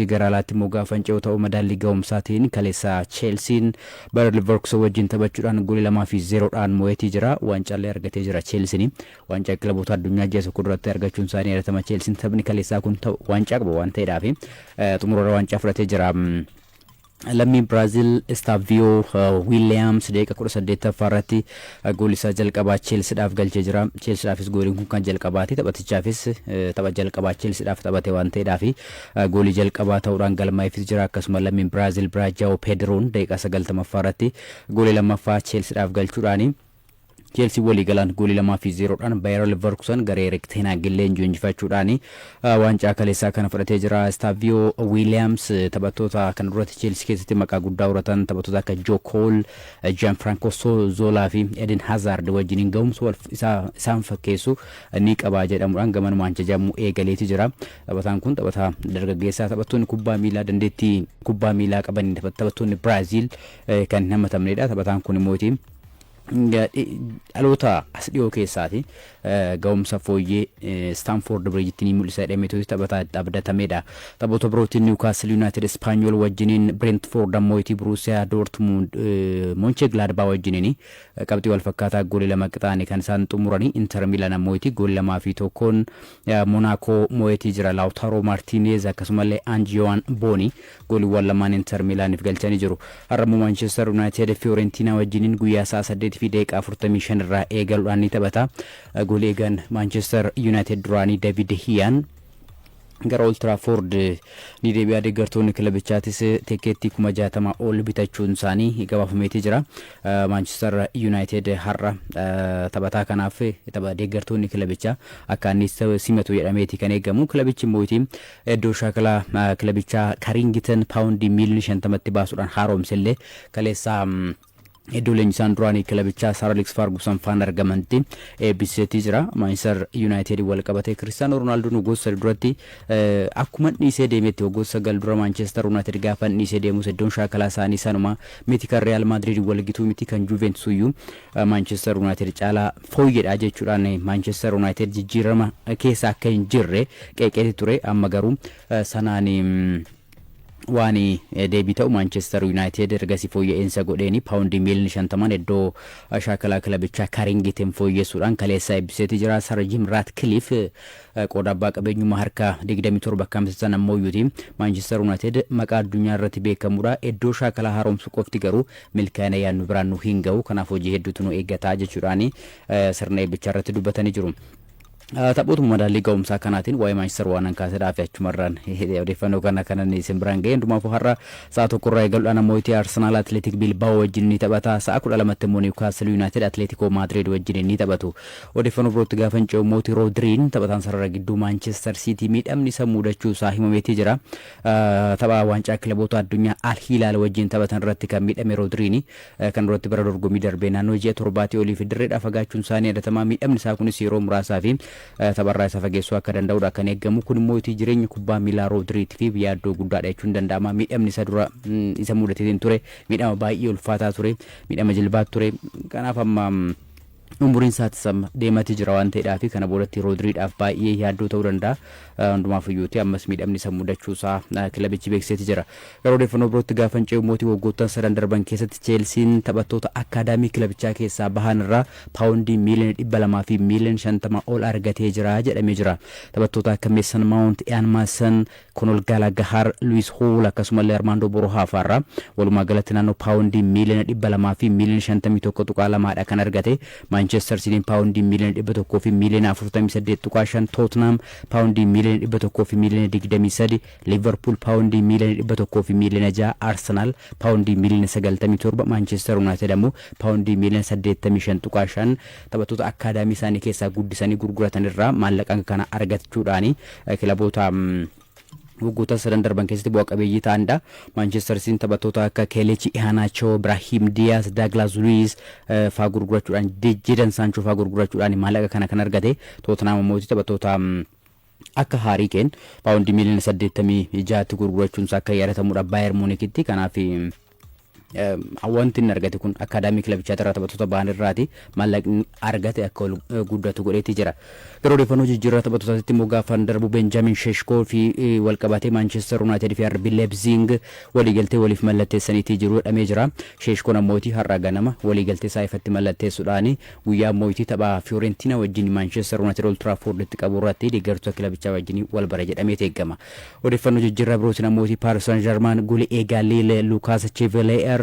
gara alaatti immoo gaafa Finca'oo ta'uu madaallii ga'umsaatiin kaleessa Chelsean bara Liverpool wajjin taphachuudhaan goolii 2-0dhaan mo'atii jira. Waancaallee argatee jira Chelsean. Waancaa kilaboota addunyaa ji'a tokko duratti argachuun isaanii yadatama. Chelsean taphni kaleessaa kun waancaa qaba waan ta'eedhaaf xumura waancaa fudhatee jira. Lammii Brazil Estavio Williams daqiiqa 18 irratti goolii isaa jalqabaa Chelseadhaaf galchee jira. Chelseadhaafis gooliin kun kan jalqabaati. Taphatichaafis tapha jalqabaa Chelseadhaaf taphate waan ta'eedhaaf goolii jalqabaa ta'uudhaan galmaa'eefis jira. Akkasuma lammiin Brazil Brajao Pedroon daqiiqa 90 irratti goolii lammaffaa Chelseadhaaf galchuudhaani Chelsea walii galaan goolii 2-0dhaan Bayer Leverkusen garee Erik ten Hag injifachuudhaan waancaa kaleessaa kana fudhatee jira. Estavio Williams taphattoota kan duratti Chelsea keessatti maqaa guddaa horatan taphattoota akka Joe Cole, Gianfranco Zola fi Eden Hazard wajjiniin ga'umsa isaan fakkeessu ni qabaa jedhamuudhaan gamanuma jajamu eegaleeti jira. Taphataan kun taphataa dargaggeessaa taphattoonni kubbaa miilaa dandeettii kubbaa miilaa qaban taphattoonni Brazil kan hin hamatamnedha. Taphataan kun immoo dhaloota as dhiyoo keessaati ga'umsa fooyyee Stamford Bridge ni mul'isa jedhameetu taphataa abdatameedha. Taphoota birootiin Newcastle United Espanyol wajjiniin Brentford ammoo Borussia Dortmund Mönchengladbach wajjiniin qabxii wal fakkaataa goolii 2 qixaanii kan isaan xumuranii. Inter Milan ammoo goolii 2-1 Monaco mo'atii jira. Lautaro Martinez akkasumallee Angeloan Boni gooliiwwan lamaan Inter Milaniif galchanii jiru. Har'ammoo Manchester United Fiorentina wajjiniin guyyaa 8 fi daqiiqa 45 irraa eegaluudhaan ni taphata. Goolii eegan Manchester United duraanii David Hiyaan gara Old Trafford ni deebi'aa. Deeggartoonni kilabichaatis tikeettii 60,000 ol bitachuun isaanii gabaafameetii jira. Manchester United har'a taphataa kanaaf tapha deeggartoonni kilabichaa akka inni simatu jedhameeti kan eegamu. Kilabichi immoo iddoo shaakalaa kilabichaa Carrington paawundii miiliyoona 50tti baasuudhaan haaromsellee kaleessaa iddoo leenjisaan duraanii kilabichaa Sir Alex Ferguson faan argamantti eebbiseetii jira. Manchester United wal qabatee Cristiano Ronaldo waggoota duratti akkuma dhiisee deemetti waggoota 9 dura Manchester United gaafa dhiisee deemus iddoon shaakalaa isaanii sanuma miti kan Real Madrid wal gitu miti kan Juventus iyyuu Manchester United caalaa fooyyedha jechuudhaan Manchester United jijjiirama keessa akka hin jirre qeeqeeti ture. Amma garuu sanaan waani deebii ta'u Manchester United ergasii fooyya'insa godheeni paawundii miiliyoona 50 iddoo shaakalaa kilabichaa Carrington fooyyessuudhaan kaleessa eebbiseetii jira. Sir Jim Ratcliffe qooda abbaa qabeenyummaa harka 27 bakkaamsisan ammoo Manchester United maqaa addunyaa irratti beekamuudha. Iddoo shaakalaa haaromsu qofti garuu milkaa'ina yaannu biraan nu hin ga'u. Kanaaf hojii hedduutu nu eeggataa jechuudhaan sirna eebbichaa irratti dubbatanii jiru. Taphoota madaallii ga'umsaa kanaatiin waa'ee Manchester waan kaasedhaaf achumarraan odeeffannoo kanan isin biraan ga'e. Hundumaafuu har'a sa'a tokkorraa eegaluudhaan ammoo Arsenal Athletic Bilbao wajjin ni taphata. Sa'a 12tti immoo Newcastle United Atletico Madrid wajjin ni taphatu. Odeeffannoo birootti gaafa Finca'oo mootii Rodriin taphataan sarara gidduu Manchester City miidhamni isa mudachuu isaa himameetii jira. Tapha waancaa kilaboota addunyaa Al Hilal wajjin taphatan irratti kan miidhame Rodriin kan duratti bara dorgommii darbee naannoo ji'a 7 oliif dirreedhaa fagaachuun isaanii yadatamaa. Miidhamni isaa kunis yeroo muraasaa fi tapharraa isa fageessuu akka danda'udha kan eegamu. Kun immoo jireenya kubbaa miilaa Rodriitiif fi yaaddoo guddaadha jechuun danda'ama. Miidhamni isa dura isa mudateetiin ture miidhama baay'ee ulfaataa ture, miidhama jilbaa ture. Kanaaf amma umuriin isaatis deematii jira waan ta'eedhaaf kana boodatti Rodriidhaaf baay'ee yaaddoo ta'uu danda'a. Hundumaaf iyyuuti ammas miidhamni isa mudachuu isaa kilabichi beeksiseeti jira. Garuu odeeffannoo birootti gaafa Finca'oo mootii waggoottan 3 darban keessatti Chelsean taphattoota akaadaamii kilabichaa keessaa bahan irraa paawundii miiliyoona 200 fi miiliyoona 50 ol argatee jira jedhamee jira. Taphattoota akka Mason Mount, Ian Mason, Conor Gallagher, Lewis Hall akkasumallee Armando Broja fa'arraa walumaa galatti naannoo paawundii miiliyoona 200 fi miiliyoona 51.2 kan argate. Manchester City paawundii miiliyoona 100 fi miiliyoona 48.5, Tottenham paawundii miiliyoona 100 fi miiliyoona 23, Liverpool paawundii miiliyoona 100 fi miiliyoona 6, Arsenal paawundii miiliyoona 97, Manchester United ammoo paawundii miiliyoona 85.5 taphattoota akaadaamii isaanii keessaa guddisanii gurguratan irraa maallaqa kana argachuudhaan kilaboota waggoota 3 darban keessatti bu'aa qabeeyyii ta'anidha. Manchester City taphattoota akka Kelechi Iheanacho, Brahim Diaz, Douglas Luiz faa gurgurachuudhaan, Jadon Sancho faa gurgurachuudhaan maallaqa kana kan argate. Tottenham ammoo taphattoota akka Harry Kane paawundii miiliyoona 86tti gurgurachuun isaa akka yaadatamudha Bayern Munichitti. Kanaaf wanti inni argate kun akaadaamii kilabicha irraa taphattoota ba'an irraati maallaqni argate akka guddatu godheeti jira. Garuu odeeffannoo jijjiirraa taphattootaatti immoo gaafa darbu Benjamin Sheshko fi walqabatee Manchester United fi RB Leipzig waliigaltee waliif mallatteessaniitii jiru jedhamee jira. Sheshkoon ammooti har'a ganama waliigaltee isaa ifatti mallatteessuudhaan guyyaa mootii tapha Fiorentina wajjin Manchester United Old Trafford itti qabu irratti deeggartoota kilabichaa wajjin wal bara jedhamee eegama. Odeeffannoo jijjiirraa birootiin ammooti Paris Saint-Germain goolii eegaalee Lucas Chevalier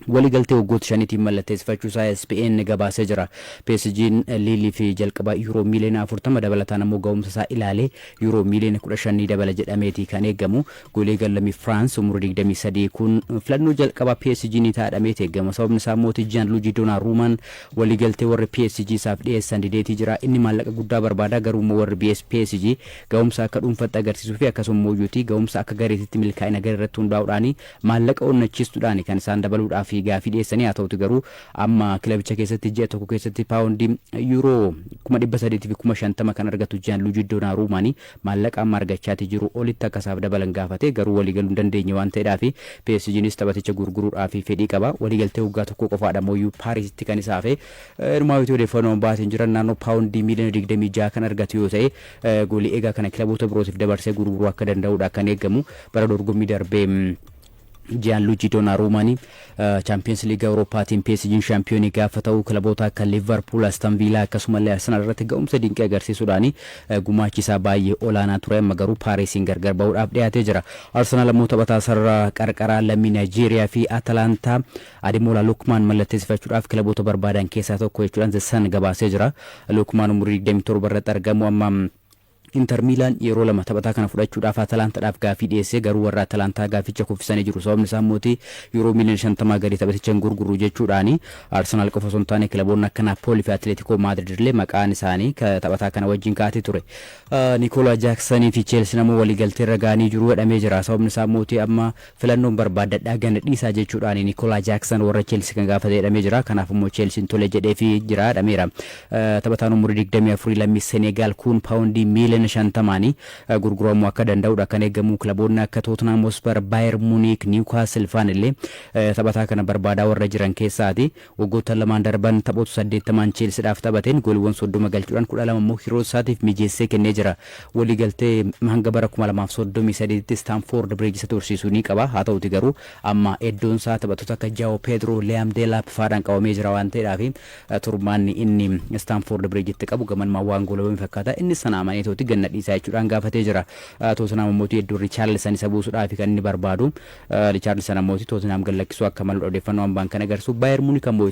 waliigaltee waggoota shaniitiin mallatteessifachuu isaa ESPN gabaasee jira. PSG'n Lille fi jalqaba euro miliyoona 40 dabalataan ammoo ga'umsa isaa ilaalee euro miliyoona 15 dabala jedhameeti kan eegamu. Goolii gallamii France umurii 23 kun filannoo jalqaba PSG'n taadhamee eegama. Sababni isaa mootii Gianluigi Donnarummaan waliigaltee warri PSG isaaf dhiyeessan dideetii jira. Inni maallaqa guddaa barbaada garuu warri PSG ga'umsa akka dhuunfatti agarsiisuu fi akkasuma ga'umsa akka gareetitti milkaa'ina garee irratti hundaa'uudhaan maallaqa onnachiistuudhaan kan isaan dabaluudhaaf fi gaafii dhiyeessanii haa ta'uti garuu amma kilabicha keessatti ji'a tokko keessatti paawundii euro 300 fi 50 kan argatu Gianluigi Donnarummaan maallaqa amma argachaati jiru olitti akkasaaf dabalan gaafate garuu waliigaluu hin dandeenye waan ta'eedhaaf PSG'nis taphaticha gurguruudhaaf fedhii qaba. Waliigaltee waggaa tokko qofaadha mooyyuu Paarisitti kan isaa hafe hirmaawwitii odeeffannoon baaseen jiran naannoo paawundii miliyoona 26 kan argatu yoo ta'e goolii eegaa kana kilaboota birootiif dabarsee gurguruu akka danda'uudha kan eegamu. Bara dorgommii darbee Gianluigi Donnarummaan Champions League Europaatiin PSG'n shaampiyoonii gaafa ta'u kilaboota akka Liverpool, Aston Villa akkasumallee Arsenal irratti ga'umsa dinqii agarsiisuudhaan gumaachi isaa baay'ee olaanaa ture. Amma garuu Paarisiin gargar ba'uudhaaf dhiyaatee jira. Arsenal ammoo taphataa sarara qarqaraa lammii Nigeeriyaa fi Atalantaa Ademola Lookman mallatteessifachuudhaaf kilaboota barbaadan keessaa tokko jechuudhaan The Sun gabaasee jira. Lookman umurii 27 irratti argamu. Amma Inter Milan yeroo lama taphataa kana fudhachuudhaaf Atalantaadhaaf gaafii dhiyeessee garuu warra Atalantaa gaaficha kuffisanii jiru. Sababni isaa mootii euro miliyoona 50 gadi taphaticha gurguruu jechuudhaan Arsenal qofa osoo hin taane kilaboonni akka Napoli fi Atletico Madrid illee maqaan isaanii taphataa kana wajjin kaatee ture. Nicola Jackson fi Chelsea namoo waliigaltee irra ga'anii jiru jedhamee jira. Sababni isaa mootii amma filannoon barbaadadhaa gana dhiisaa jechuudhaan Nicola Jackson warra Chelsea kan gaafate jedhamee jira. Kanaaf immoo Chelsea tole jedhee fi jira jedhameera. Taphataan umurii 24 lammii Senegal kun paawundii miliyoona 50 gurguramuu akka danda'uudha kan eegamu. Kilaboonni akka Tottenham Hotspur, Bayern Munich, Newcastle faan illee taphataa kana barbaadaa warra jiran keessaati. Waggoota lamaan darban taphoota 80 Chelseadhaaf taphateen gooliiwwan 30 galchuudhaan 12 immoo hiroo isaatiif mijeessee kennee jira. Waliigaltee hanga bara 2033tti Stamford Bridge tursiisuu ni qaba. Haa ta'uti garuu amma iddoon isaa taphattoota akka Joao Pedro, Liam Delap faadhaan qabamee jira waan ta'eedhaaf turmaanni inni Stamford Bridgetti qabu gamanuma waan goolawwan fakkaata. Inni sana amaneetoti ganna dhiisaa jechuudhaan gaafatee jira. Tottenham ammoo iddoo Richarlison isa buusuudhaaf kan inni barbaadu. Richarlison ammoo Tottenham gallakkisuu akka malu odeeffannoo hambaan kan agarsiisu. Bayern Munich ammoo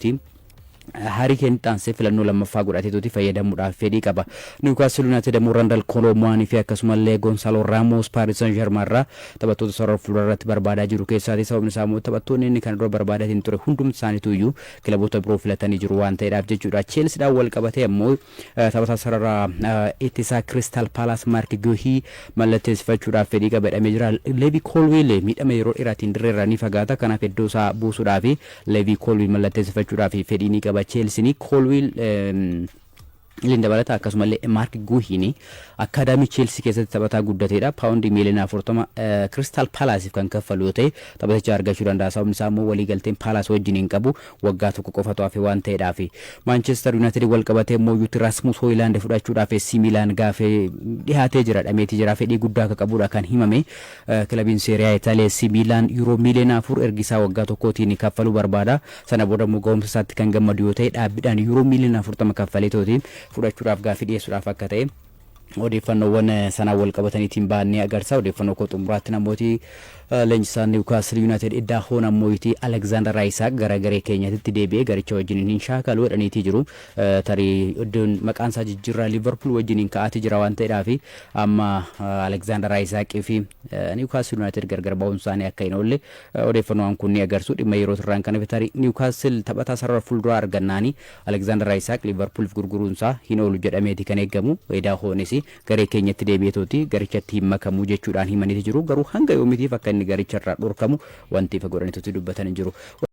Haarii Keenxaansee filannoo lammaffaa godhateetti fayyadamuudhaaf fedhii qaba. Newcastle United ammoo Randal Kolomoanii fi akkasumallee Gonzalo Ramos Paris Saint-Germain irraa taphattoota sarara fuulduratti barbaadaa jiru keessaati. Sababni isaa immoo taphattoonni inni kan dura barbaadaa ture hundumti isaaniitu iyyuu kilaboota biroo filatanii jiru waan ta'eedhaaf jechuudha. Chelseadhaan wal qabatee ammoo taphataa sarara ittisaa Crystal Palace Mark Guehi mallatteessifachuudhaaf fedhii qaba jedhamee jira. Levi Colwill miidhama yeroo dheeraatiin dirreerraa ni fagaata. Kanaaf iddoo isaa buusuudhaaf Levi Colwill mallatteessifachuudhaaf fedhii ni qaba. Chelsea Colwill Linda balata akkasumallee Mark Guehi akaadaamii Chelsea keessatti taphataa guddateedha. Paawundii miliyoona 40 Crystal Palace kan kaffalu yoo ta'e taphaticha argachuu danda'a. Sababni isaa immoo waliigalteen Palace wajjin hin qabu waggaa tokko qofatu hafe waan ta'eedhaaf. Manchester United wal qabatee immoo Rasmus Hojlund fudhachuudhaaf AC Milan gaafee dhiyaatee jira dhameetii jira. Fedhii guddaa akka qabuudha kan himame. Kilabiin Serie A Italia AC Milan euro miliyoona 4 ergisaa waggaa tokkootiin kaffaluu barbaada. Sana booda immoo ga'umsa isaatti kan gammadu yoo ta'e dhaabbiidhaan euro miliyoona 40 kaffalee tootiin fudhachuudhaaf gaafii dhiyeessuudhaaf akka ta'e odeeffannoowwan sanaa wal qabataniitiin baannee agarsiisa. Odeeffannoo koo xumuraatti namooti leenjisaa Newcastle United iddaa hoona mooyitii Alexander Isak gara garee keenyatti deebi'ee garicha wajjin hin shaakalu jedhaniitii jiru. Tarii iddoon maqaan isaa jijjiirraa Liverpool wajjin hin ka'aati jira waan ta'eedhaaf amma Alexander Isak fi Newcastle United gargar ba'uun isaanii akka hin oolle odeeffannoowwan kun ni agarsiisu. Dhimma yeroo irraan kana tarii Newcastle taphataa sarara fuulduraa argannaani Alexander Isak Liverpooliif gurguruun isaa hin oolu jedhameeti kan eegamu. Iddaa hoones garee keenyatti deebi'eetooti garichatti hin makamu jechuudhaan himaniiti jiru. Garuu hanga yoomitiif akka inni garicharraa dhorkamu wanti ifa godhaniitu dubbatan hin jiru.